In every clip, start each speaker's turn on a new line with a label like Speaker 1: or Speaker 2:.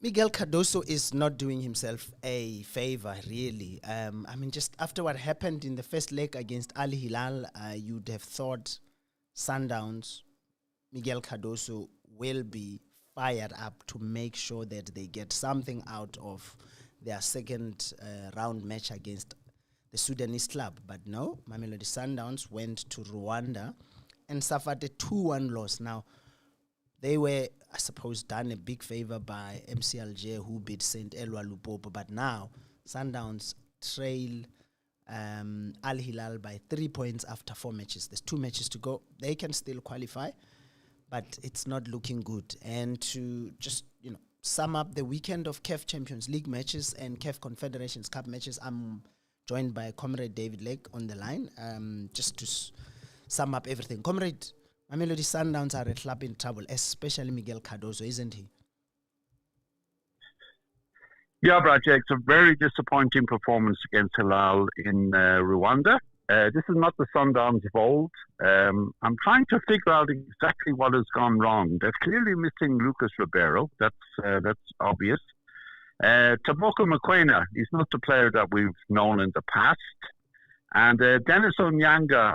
Speaker 1: Miguel Cardoso is not doing himself a favor, really. Just after what happened in the first leg against Al Hilal, you'd have thought Sundowns, Miguel Cardoso will be fired up to make sure that they get something out of their second round match against the Sudanese club. But no, Mamelodi Sundowns went to Rwanda and suffered a 2-1 loss. Now, they were, I suppose, done a big favor by MC Alger, who beat St. Eloi Lupopo. But now, Sundowns trail Al Hilal by 3 points after 4 matches. There's 2 matches to go. They can still qualify, but it's not looking good. And to just, sum up the weekend of CAF Champions League matches and CAF Confederations Cup matches, I'm joined by Comrade David Lake on the line, just to sum up everything. Comrade, Mamelodi Sundowns are a club in trouble, especially Miguel Cardoso, isn't he?
Speaker 2: Yeah, Brad, it's a very disappointing performance against Hilal in Rwanda. This is not the Sundowns of old. I'm trying to figure out exactly what has gone wrong. They're clearly missing Lucas Ribeiro. That's obvious. Taboko Mokoena, he's not the player that we've known in the past. And Dennis Onyanga,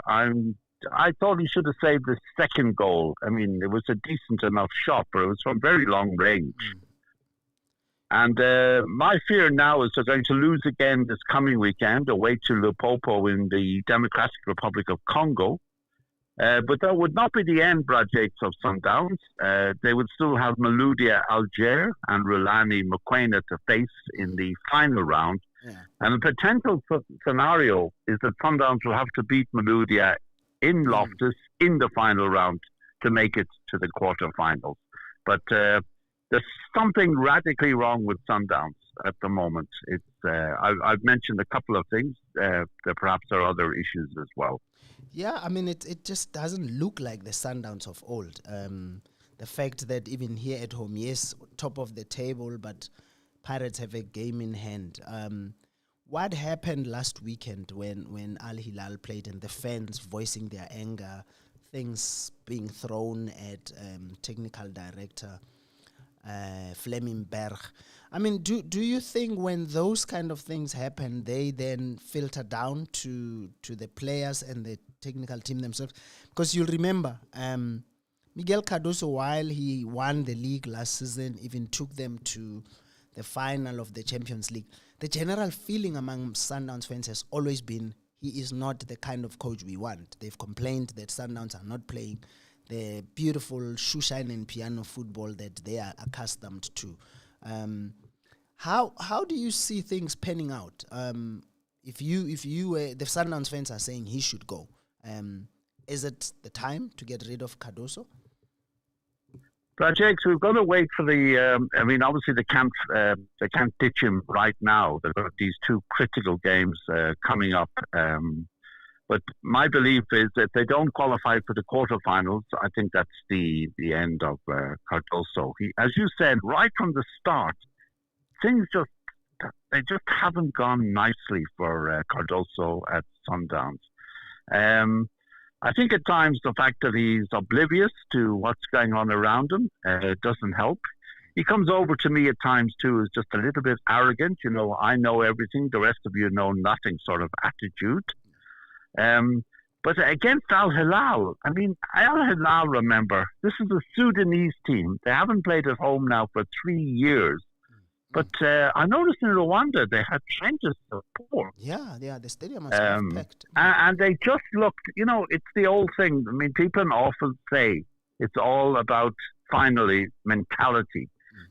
Speaker 2: I thought he should have saved the second goal. I mean, it was a decent enough shot, but it was from very long range. And my fear now is they're going to lose again this coming weekend away to Lupopo in the Democratic Republic of Congo. But that would not be the end, Brad Jakes, of Sundowns. They would still have Maloudia Alger and Rulani Mokoena to face in the final round. Yeah. And a potential scenario is that Sundowns will have to beat Maloudia in Loftus in the final round to make it to the quarterfinals. But there's something radically wrong with Sundowns at the moment. It's I've mentioned a couple of things. There perhaps are other issues as well.
Speaker 1: Yeah, I mean, it just doesn't look like the Sundowns of old. The fact that even here at home, yes, top of the table, but Pirates have a game in hand. What happened last weekend when Al Hilal played and the fans voicing their anger, things being thrown at technical director Fleming Berg? I mean, do you think when those kind of things happen, they then filter down to the players and the technical team themselves? Because you'll remember, Miguel Cardoso, while he won the league last season, even took them to the final of the Champions League, the general feeling among Sundowns fans has always been he is not the kind of coach we want. They've complained that Sundowns are not playing the beautiful shoeshine and piano football that they are accustomed to. How do you see things panning out? If you were, the Sundowns fans are saying he should go. Is it the time to get rid of Cardoso?
Speaker 2: Jakes, we've got to wait for the. Obviously they can't ditch him right now. They've got these 2 critical games coming up. But my belief is that if they don't qualify for the quarterfinals, I think that's the end of Cardoso. As you said, right from the start, things just haven't gone nicely for Cardoso at Sundowns. I think at times the fact that he's oblivious to what's going on around him doesn't help. He comes over to me at times too as just a little bit arrogant. I know everything, the rest of you know nothing sort of attitude. But against Al Hilal, Al Hilal, remember, this is a Sudanese team. They haven't played at home now for 3 years. But I noticed in Rwanda they had trenches support.
Speaker 1: Yeah, the stadium was packed.
Speaker 2: And they just looked, it's the old thing. People often say it's all about, finally, mentality.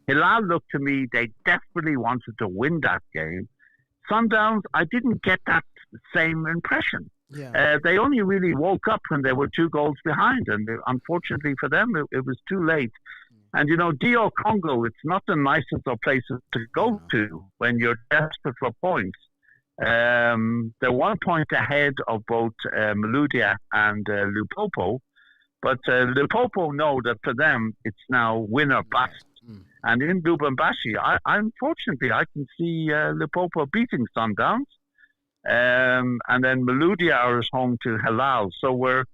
Speaker 2: Hilal looked to me, they desperately wanted to win that game. Sundowns, I didn't get that same impression. Yeah. They only really woke up when they were 2 goals behind, and unfortunately for them, it was too late. And DR Congo, it's not the nicest of places to go to when you're desperate for points. They're 1 point ahead of both Maloudia and Lupopo, but Lupopo know that for them it's now win or bust. And in Lubumbashi, unfortunately, I can see Lupopo beating Sundowns. And then Maloudia is home to Hilal. So we're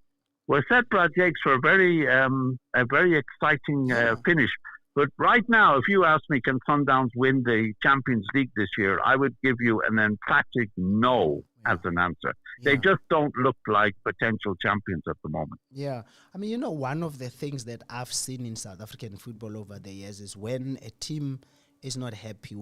Speaker 2: set, Brad Jakes, for a very exciting finish. But right now, if you ask me, can Sundowns win the Champions League this year, I would give you an emphatic no as an answer. They just don't look like potential champions at the moment.
Speaker 1: Yeah. I mean, one of the things that I've seen in South African football over the years is when a team is not happy,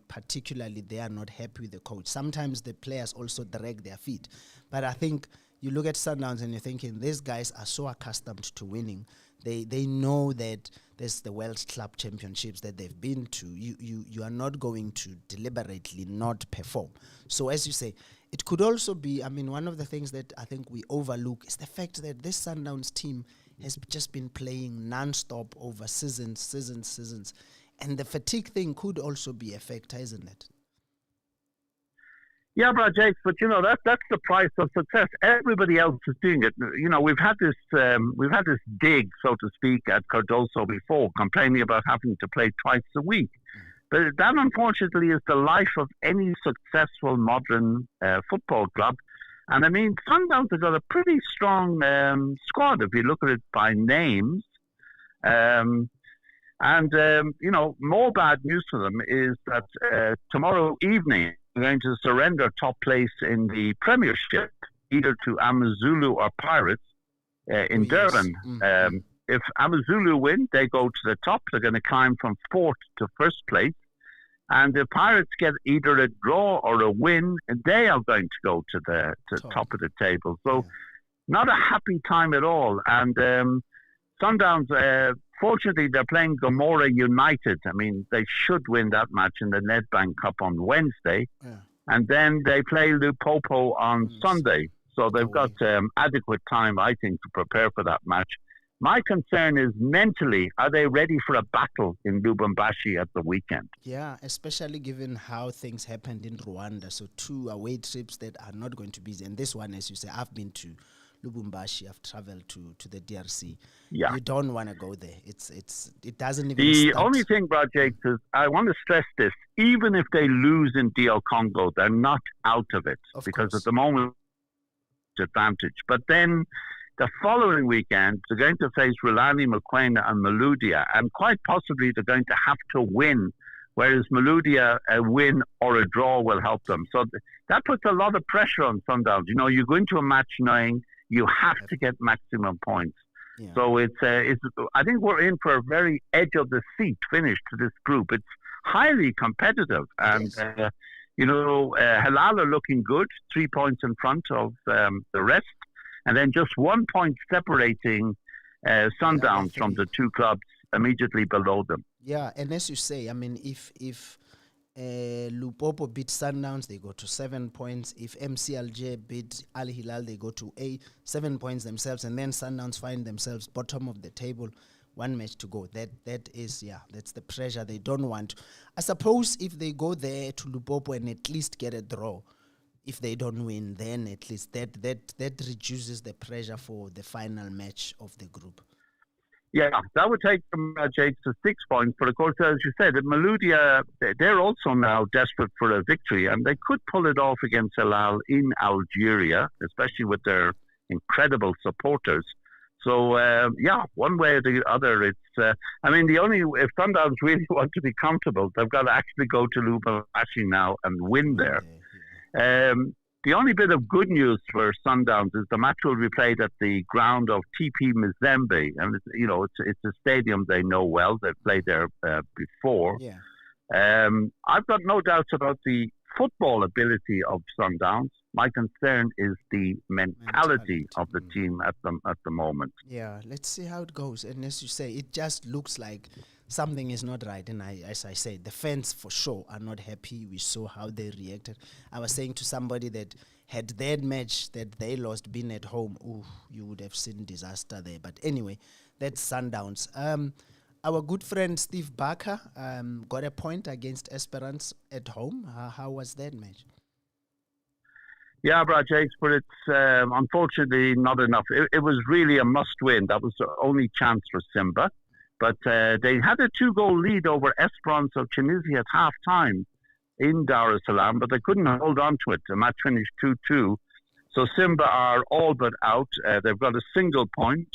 Speaker 1: particularly they are not happy with the coach. Sometimes the players also drag their feet. But I think you look at Sundowns and you're thinking, these guys are so accustomed to winning. They know that there's the World Club Championships that they've been to. You are not going to deliberately not perform. So as you say, it could also be, one of the things that I think we overlook is the fact that this Sundowns team has just been playing non-stop over seasons. And the fatigue thing could also be a factor, isn't it?
Speaker 2: Yeah, Brad Jakes, but that's the price of success. Everybody else is doing it. We've had this dig, so to speak, at Cardoso before, complaining about having to play twice a week. But that, unfortunately, is the life of any successful modern football club. And Sundowns have got a pretty strong squad if you look at it by names. More bad news for them is that tomorrow evening they're going to surrender top place in the Premiership, either to Amazulu or Pirates in Durban. If Amazulu win, they go to the top. They're going to climb from 4th to 1st place. And if Pirates get either a draw or a win, they are going to go to the top of the table. So not a happy time at all. And Sundowns, fortunately, they're playing Gomorrah United. They should win that match in the Nedbank Cup on Wednesday. Yeah. And then they play Limpopo on Sunday. So they've got adequate time, I think, to prepare for that match. My concern is mentally, are they ready for a battle in Lubumbashi at the weekend?
Speaker 1: Yeah, especially given how things happened in Rwanda. So 2 away trips that are not going to be easy. And this one, as you say, I've been to Lubumbashi. I've traveled to the DRC. Yeah. You don't want to go there. It doesn't even
Speaker 2: The
Speaker 1: start.
Speaker 2: only thing, Brad Jakes, is I want to stress this. Even if they lose in DL Congo, they're not out of it. Because at the moment, it's advantage. But then the following weekend, they're going to face Rulani, Mokoena and Maludia. And quite possibly they're going to have to win. Whereas Maludia, a win or a draw will help them. So that puts a lot of pressure on Sundowns. You go into a match knowing you have to get maximum points. Yeah. So it's I think we're in for a very edge of the seat finish to this group. It's highly competitive, and Hilal are looking good, 3 points in front of the rest, and then just 1 point separating Sundowns from the 2 clubs immediately below them.
Speaker 1: Yeah, and as you say, if Lupopo beat Sundowns, they go to 7 points. If MCLJ beat Al Hilal, they go to 7 points themselves, and then Sundowns find themselves bottom of the table, 1 match to go. That's the pressure they don't want. I suppose if they go there to Lupopo and at least get a draw, if they don't win, then at least that reduces the pressure for the final match of the group.
Speaker 2: Yeah, that would take them, Jake, to 6 points. But of course, as you said, Maludia, they're also now desperate for a victory, and they could pull it off against Hilal in Algeria, especially with their incredible supporters. So, one way or the other, it's. If Sundowns really want to be comfortable, they've got to actually go to Lubumbashi now and win there. The only bit of good news for Sundowns is the match will be played at the ground of TP Mazembe, and it's a stadium they know well. They've played there before. Yeah. I've got no doubts about the football ability of Sundowns. My concern is the mentality of the team at the moment.
Speaker 1: Yeah, let's see how it goes. And as you say, it just looks like something is not right. And as I said, the fans for sure are not happy. We saw how they reacted. I was saying to somebody that had that match that they lost been at home, you would have seen disaster there. But anyway, that's Sundowns. Our good friend Steve Barker got a point against Esperance at home. How was that match?
Speaker 2: Yeah, Brad Jakes, but it's unfortunately not enough. It was really a must-win. That was the only chance for Simba. But they had a 2-goal lead over Esperance of Tunisia at half-time in Dar es Salaam, but they couldn't hold on to it. The match finished 2-2. So Simba are all but out. They've got a single point.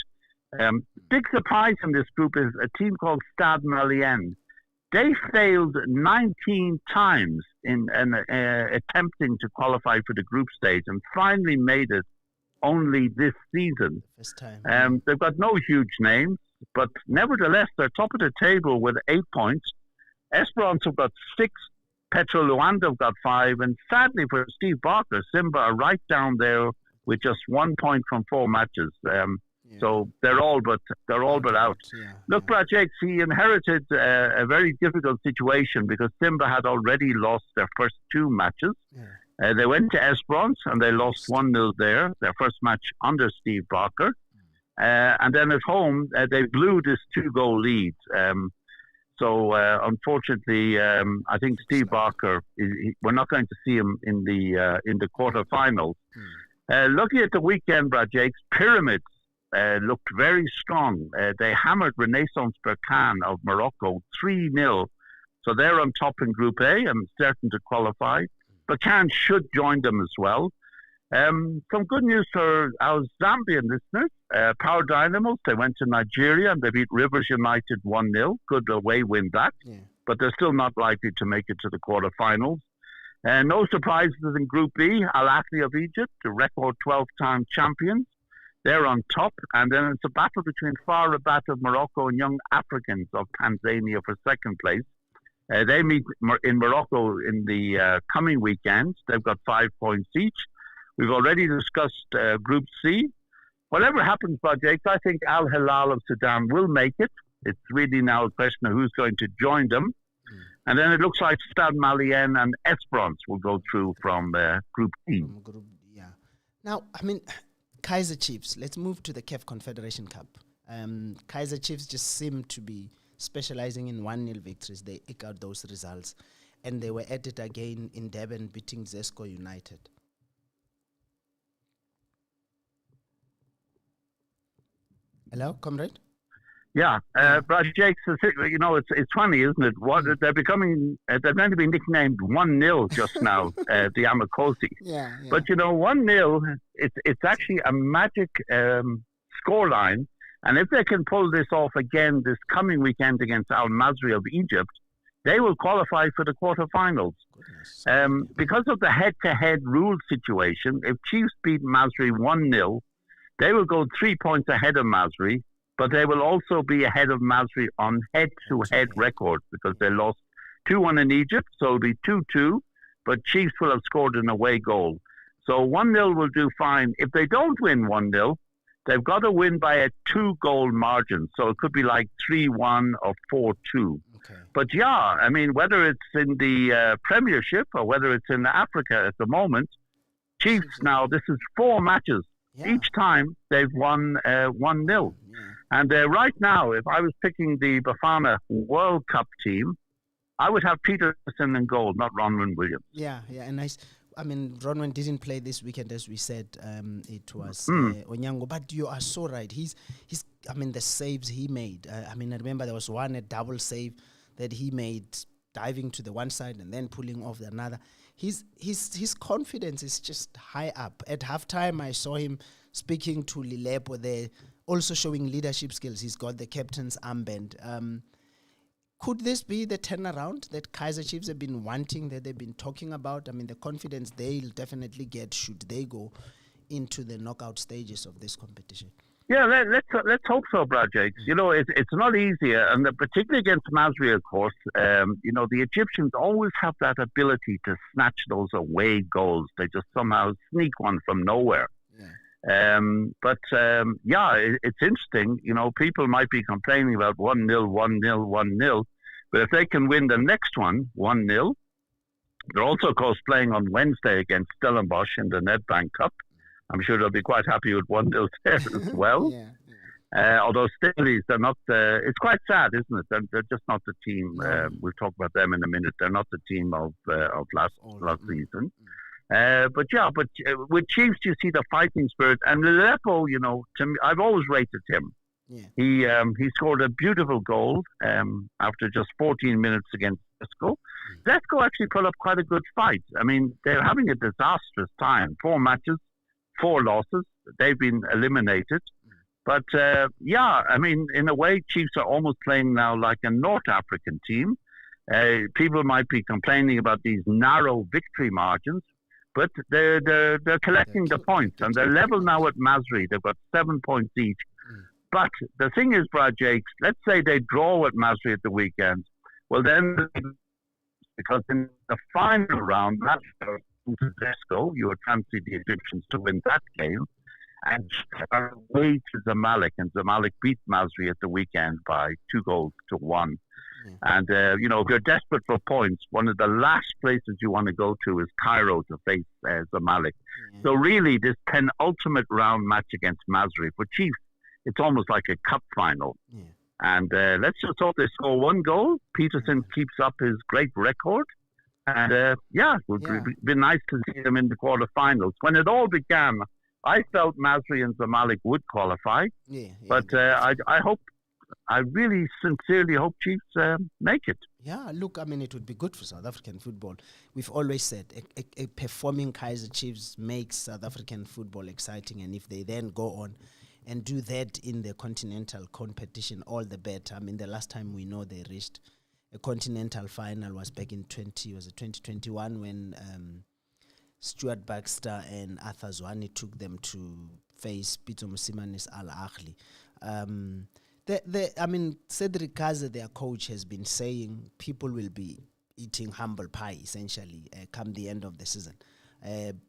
Speaker 2: Big surprise in this group is a team called Stade Malien. They failed 19 times in attempting to qualify for the group stage and finally made it only this season.
Speaker 1: First time.
Speaker 2: They've got no huge names, but nevertheless, they're top of the table with 8 points. Esperance have got 6, Petro Luanda have got 5, and sadly for Steve Barker, Simba are right down there with just 1 point from 4 matches. So they're all but out. Look, Brad Jakes, he inherited a very difficult situation because Simba had already lost their first 2 matches. They went to Esperance and they lost 1-0 there, their first match under Steve Barker. And then at home, they blew this 2-goal lead. So unfortunately, I think Steve Barker, we're not going to see him in the quarterfinals. Looking at the weekend, Brad Jakes, Pyramids looked very strong. They hammered Renaissance Berkane of Morocco 3-0. So they're on top in Group A and certain to qualify. Berkane should join them as well. Some good news for our Zambian listeners. Power Dynamos, they went to Nigeria and they beat Rivers United 1-0. Good away win that. But they're still not likely to make it to the quarterfinals. No surprises in Group B. Al Ahly of Egypt, the record 12-time champions. They're on top. And then it's a battle between FAR Rabat of Morocco and Young Africans of Tanzania for second place. They meet in Morocco in the coming weekend. They've got 5 points each. We've already discussed Group C. Whatever happens, Jake, I think Al Hilal of Sudan will make it. It's really now a question of who's going to join them. And then it looks like Stade Malien and Esperance will go through from Group D.
Speaker 1: Now, I mean, Kaizer Chiefs, let's move to the CAF Confederation Cup. Kaizer Chiefs just seem to be specializing in 1-0 victories. They eke out those results. And they were at it again in Durban, beating Zesco United. Hello, comrade?
Speaker 2: Yeah, Brad Jakes, it's funny, isn't it? They're going to be nicknamed 1-0 just now, the Amakosi.
Speaker 1: Yeah.
Speaker 2: But 1-0, it's actually a magic scoreline. And if they can pull this off again this coming weekend against Al Masry of Egypt, they will qualify for the quarterfinals. Because of the head-to-head rule situation, if Chiefs beat Masry 1-0, they will go 3 points ahead of Masry, but they will also be ahead of Masry on head-to-head records because they lost 2-1 in Egypt, so it'll be 2-2, but Chiefs will have scored an away goal. So 1-0 will do fine. If they don't win 1-0, they've got to win by a 2-goal margin. So it could be like 3-1 or 4-2.
Speaker 1: Okay.
Speaker 2: But yeah, I mean, whether it's in the Premiership or whether it's in Africa at the moment, Chiefs now, this is 4 matches. Yeah. Each time they've won 1-0.
Speaker 1: Yeah.
Speaker 2: And right now, if I was picking the Bafana World Cup team, I would have Peterson in goal, not Ronwen Williams.
Speaker 1: Yeah, and I mean, Ronwen didn't play this weekend, as we said. It was Onyango. But you are so right. He's. I mean, the saves he made. I remember there was a double save that he made, diving to the one side and then pulling off the another. His confidence is just high up. At halftime, I saw him speaking to Lilepo there, also showing leadership skills. He's got the captain's armband. Could this be the turnaround that Kaizer Chiefs have been wanting, that they've been talking about? I mean, the confidence they'll definitely get should they go into the knockout stages of this competition.
Speaker 2: Yeah, let's hope so, Brad Jakes. It's not easy, and particularly against Masry, of course. The Egyptians always have that ability to snatch those away goals. They just somehow sneak one from nowhere. Yeah. It's interesting. People might be complaining about 1-0, 1-0, 1-0, but if they can win the next one, 1-0, they're also, of course, playing on Wednesday against Stellenbosch in the Nedbank Cup. I'm sure they'll be quite happy with 1-0 there as well. Although Staley's, they're not. It's quite sad, isn't it? They're just not the team. We'll talk about them in a minute. They're not the team of last season. But with Chiefs, you see the fighting spirit. And Lilepo, to me, I've always rated him. Yeah. He scored a beautiful goal after just 14 minutes against Zesco. Zesco actually put up quite a good fight. I mean, they're having a disastrous time. 4 matches, 4 losses. They've been eliminated. But I mean, in a way, Chiefs are almost playing now like a North African team. People might be complaining about these narrow victory margins, but they're collecting the points, and they're level now at Masri. They've got 7 points each. But the thing is, Brad Jakes, let's say they draw at Masri at the weekend. Well, then, because in the final round, you would fancy the Egyptians to win that game, and are away to Zamalek, and Zamalek beat Masri at the weekend by 2-1. And, if you're desperate for points, one of the last places you want to go to is Cairo to face Zamalek. So really, this penultimate round match against Masri, for Chiefs, it's almost like a cup final. And let's just hope they score 1 goal. Peterson keeps up his great record. And, it would be nice to see them in the quarterfinals. When it all began, I felt Masri and Zamalek would qualify. But I really sincerely hope Chiefs make it.
Speaker 1: Yeah, look, I mean, it would be good for South African football. We've always said a performing Kaizer Chiefs makes South African football exciting. And if they then go on and do that in the continental competition, all the better. I mean, the last time we know they reached a continental final was back in 2021 when Stuart Baxter and Arthur Zwane took them to face Pitso Mosimane's Al Ahly. Cedric Kaze, their coach, has been saying people will be eating humble pie, essentially, come the end of the season.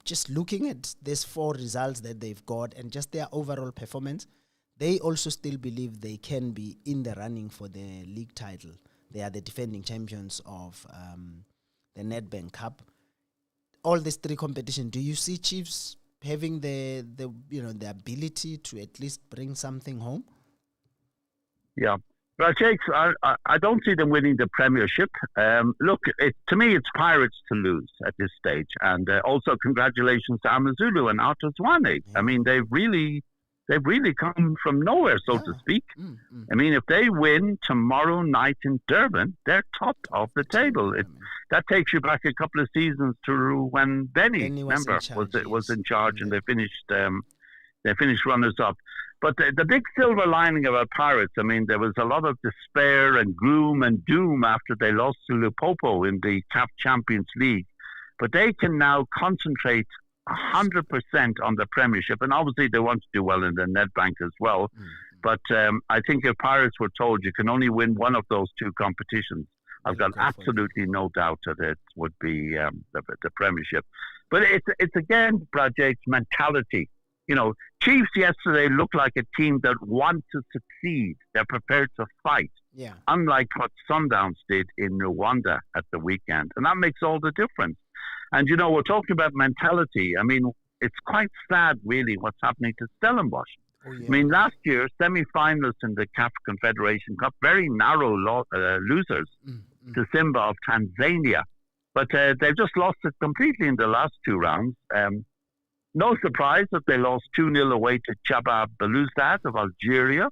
Speaker 1: Just looking at these 4 results that they've got and just their overall performance, they also still believe they can be in the running for the league title. They are the defending champions of the Nedbank Cup. All these 3 competitions, do you see Chiefs having the ability to at least bring something home?
Speaker 2: Yeah. Well, Jakes, I don't see them winning the Premiership. Look, to me, it's Pirates to lose at this stage. And also congratulations to Amazulu and Arthur Zwane. I mean, they've really come from nowhere, so to speak. I mean, if they win tomorrow night in Durban, they're top of the table. That takes you back a couple of seasons to when Benny was in charge, and they finished runners-up. But the big silver lining about Pirates, I mean, there was a lot of despair and gloom and doom after they lost to Limpopo in the CAF Champions League. But they can now concentrate 100% on the Premiership. And obviously they want to do well in the Nedbank as well. But I think if Pirates were told you can only win one of those 2 competitions, I've got absolutely no doubt that it would be the Premiership. But it's again, Brad Jakes, mentality. Chiefs yesterday looked like a team that want to succeed. They're prepared to fight. Unlike what Sundowns did in Rwanda at the weekend. And that makes all the difference. And, we're talking about mentality. I mean, it's quite sad, really, what's happening to Stellenbosch. I mean, last year, semi-finalists in the CAF Confederation Cup, very narrow losers to Simba of Tanzania. But they've just lost it completely in the last 2 rounds. No surprise that they lost 2-0 away to Chaba Belouizdad of Algeria.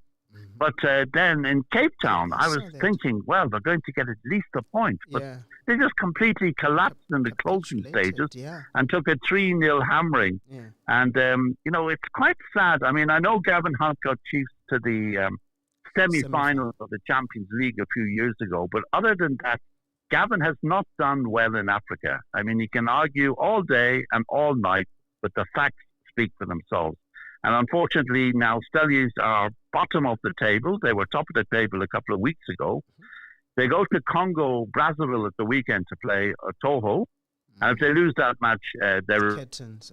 Speaker 2: But then in Cape Town, I was thinking, well, they're going to get at least a point. But they just completely collapsed in the closing stages and took a 3-0 hammering. And, it's quite sad. I mean, I know Gavin Hunt got Chiefs to the semi-finals of the Champions League a few years ago. But other than that, Gavin has not done well in Africa. I mean, he can argue all day and all night, but the facts speak for themselves. And unfortunately, now Stellies are bottom of the table. They were top of the table a couple of weeks ago. They go to Congo, Brazzaville at the weekend to play Toho. And if they lose that match, they're...
Speaker 1: Kittens.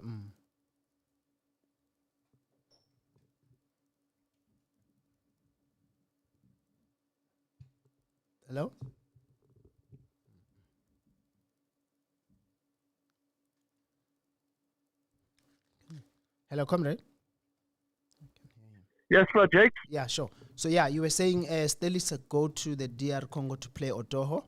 Speaker 1: Hello? Hello, comrade.
Speaker 2: Yes, sir, Jake.
Speaker 1: Yeah, sure. So, yeah, you were saying Stellies go to the DR Congo to play Otoho?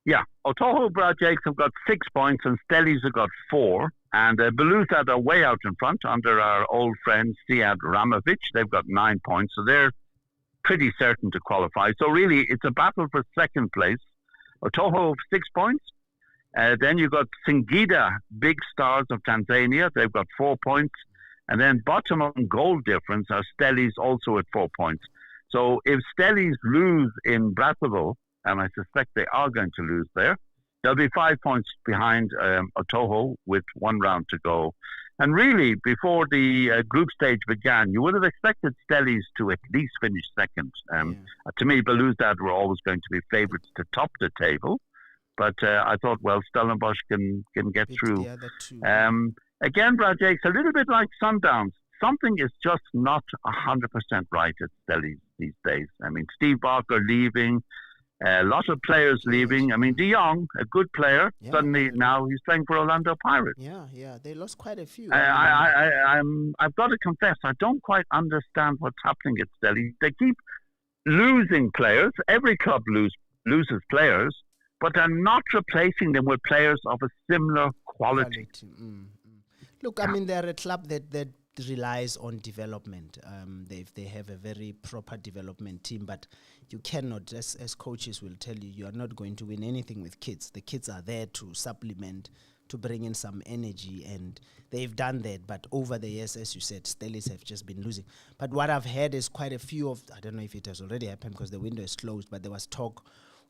Speaker 2: Yeah, Otoho, Brad Jakes have got 6 points and Stellies have got 4. And Belouizdad are way out in front under our old friend Siad Ramovic. They've got 9 points, so they're pretty certain to qualify. So really, it's a battle for second place. Otoho 6 points. Then you've got Singida, Big Stars of Tanzania. They've got 4 points. And then bottom on goal difference are Stellies also at 4 points. So if Stellies lose in Brazzaville, and I suspect they are going to lose there, they'll be 5 points behind Otoho with 1 round to go. And really, before the group stage began, you would have expected Stellies to at least finish second. To me, Belouizdad were always going to be favourites to top the table. But I thought, well, Stellenbosch can get through. Again, Brad Jakes, a little bit like Sundowns. Something is just not 100% right at Stellies these days. I mean, Steve Barker leaving, a lot of players leaving. I mean, De Jong, a good player, suddenly now he's playing for Orlando Pirates.
Speaker 1: Yeah, they lost quite a few.
Speaker 2: I've got to confess, I don't quite understand what's happening at Stellies. They keep losing players. Every club loses players, but they're not replacing them with players of a similar quality.
Speaker 1: Look, I mean, they're a club that relies on development. They have a very proper development team, but you cannot, as coaches will tell you, you are not going to win anything with kids. The kids are there to supplement, to bring in some energy, and they've done that. But over the years, as you said, Stellies have just been losing. But what I've heard is quite a few of, I don't know if it has already happened because the window is closed, but there was talk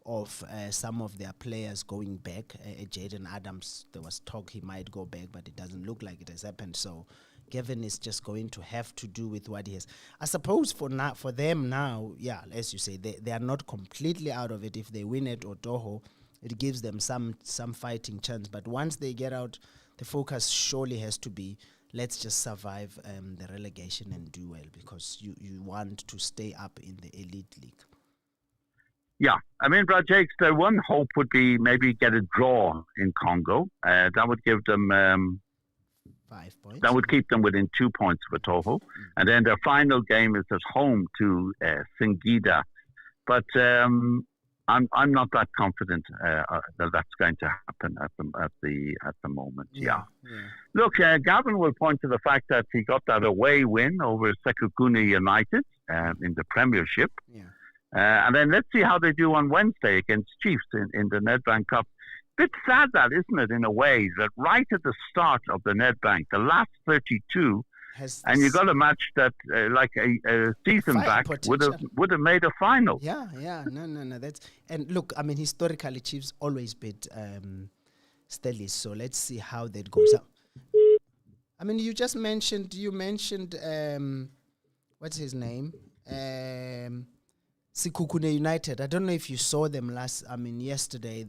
Speaker 1: of some of their players going back. Jaden Adams, there was talk he might go back, but it doesn't look like it has happened. So Gavin is just going to have to do with what he has. I suppose for them now, as you say, they are not completely out of it. If they win at Otoho, it gives them some fighting chance. But once they get out, the focus surely has to be, let's just survive the relegation and do well, because you want to stay up in the elite league.
Speaker 2: Yeah, I mean, Brad Jakes, their one hope would be maybe get a draw in Congo. That would give them
Speaker 1: 5 points.
Speaker 2: That would keep them within 2 points of Otoho. And then their final game is at home to Singida. But I'm not that confident that that's going to happen at the moment. Yeah. Look, Gavin will point to the fact that he got that away win over Sekukune United in the Premiership. And then let's see how they do on Wednesday against Chiefs in the Nedbank Cup. Bit sad that, isn't it, in a way, that right at the start of the Nedbank, the last 32, and you got a match that, like a season back, would have made a final.
Speaker 1: No. And look, I mean, historically, Chiefs always beat Stellies, so let's see how that goes. I mean, you mentioned, what's his name? Sekukune United. I don't know if you saw them yesterday.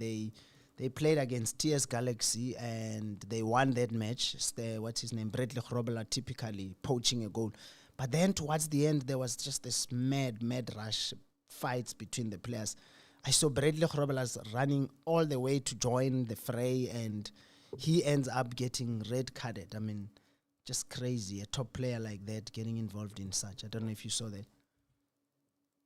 Speaker 1: They played against TS Galaxy and they won that match. What's his name? Bradley Grobler typically poaching a goal. But then towards the end, there was just this mad rush fights between the players. I saw Bradley Grobler running all the way to join the fray, and he ends up getting red carded. I mean, just crazy. A top player like that getting involved in such. I don't know if you saw that.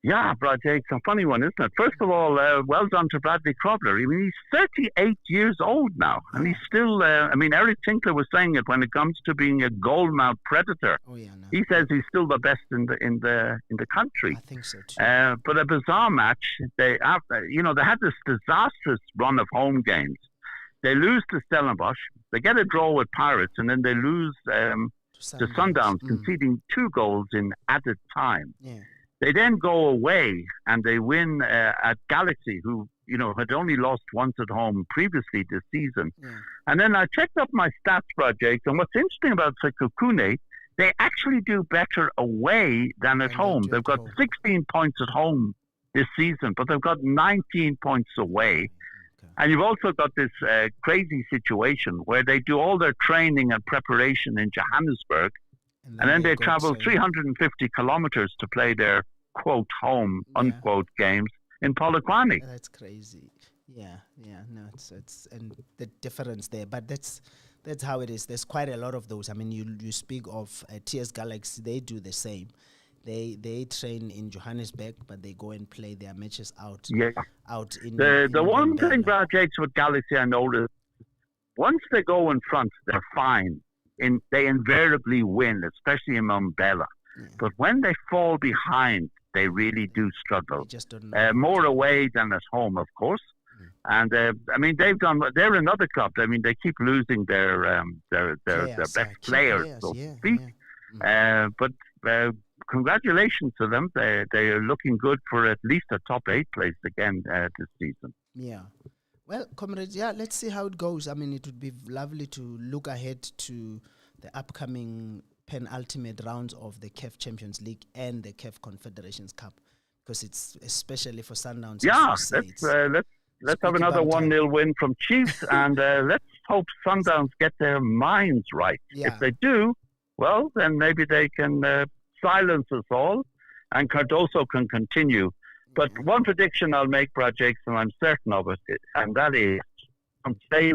Speaker 2: Yeah, Brad Jakes, a funny one, isn't it? First of all, well done to Bradley Grobler. I mean, he's 38 years old now, and he's still. Eric Tinkler was saying it when it comes to being a goal mouth predator. He says he's still the best in the country.
Speaker 1: I think so too.
Speaker 2: But a bizarre match. They had this disastrous run of home games. They lose to Stellenbosch. They get a draw with Pirates, and then they lose to Sundowns, conceding 2 goals in added time. They then go away and they win at Galaxy, who had only lost once at home previously this season. And then I checked up my stats project, and what's interesting about Sekukune, they actually do better away than at home. They've got 16 points at home this season, but they've got 19 points away. And you've also got this crazy situation where they do all their training and preparation in Johannesburg, and then they travel 350 kilometers to play their quote home unquote games in Polokwane.
Speaker 1: That's crazy. No, it's and the difference there, but that's how it is. There's quite a lot of those. I mean, you speak of TS Galaxy, they do the same. They train in Johannesburg, but they go and play their matches out in
Speaker 2: the one thing, Brad Jakes, with Galaxy I noticed, once they go in front, they're fine. They invariably win, especially in Mambela. But when they fall behind, they really do struggle. More away than at home, of course. And they're another club. I mean, they keep losing their best players, so to speak. But congratulations to them. They are looking good for at least a top 8 place again this season.
Speaker 1: Yeah. Well, comrades, let's see how it goes. I mean, it would be lovely to look ahead to the upcoming penultimate rounds of the CAF Champions League and the CAF Confederations Cup, because it's especially for Sundowns.
Speaker 2: Yeah, let's have another 1-0 win from Chiefs, and let's hope Sundowns get their minds right.
Speaker 1: Yeah.
Speaker 2: If they do, well, then maybe they can silence us all, and Cardoso can continue. But one prediction I'll make, Brad Jakes, and I'm certain of it, and that is, from today,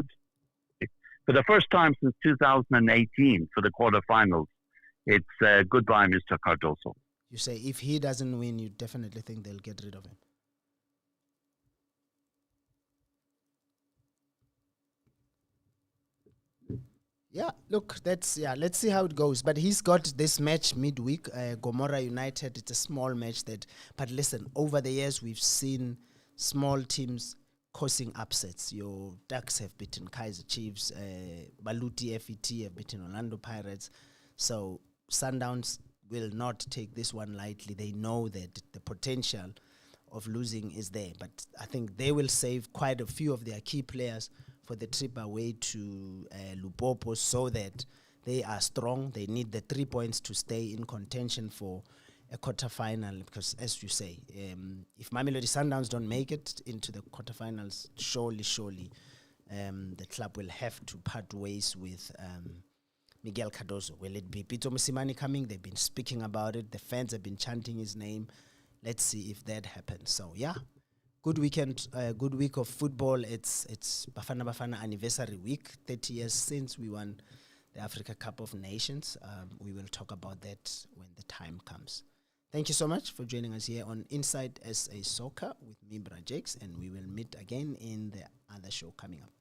Speaker 2: for the first time since 2018 for the quarterfinals, it's goodbye, Mr. Cardoso.
Speaker 1: You say if he doesn't win, you definitely think they'll get rid of him? Yeah, look, let's see how it goes. But he's got this match midweek, Gomorrah United. It's a small match but listen, over the years we've seen small teams causing upsets. Your Ducks have beaten Kaizer Chiefs, Baluti FET have beaten Orlando Pirates. So Sundowns will not take this one lightly. They know that the potential of losing is there, but I think they will save quite a few of their key players for the trip away to Lupopo, so that they are strong. They need the 3 points to stay in contention for a quarterfinal, because as you say, if Mamelodi Sundowns don't make it into the quarterfinals, surely the club will have to part ways with Miguel Cardoso. Will it be Pito Musimani coming? They've been speaking about it. The fans have been chanting his name. Let's see if that happens. So good weekend, good week of football. It's Bafana anniversary week, 30 years since we won the Africa Cup of Nations. We will talk about that when the time comes. Thank you so much for joining us here on Inside SA Soccer with me, Brad Jakes, and we will meet again in the other show coming up.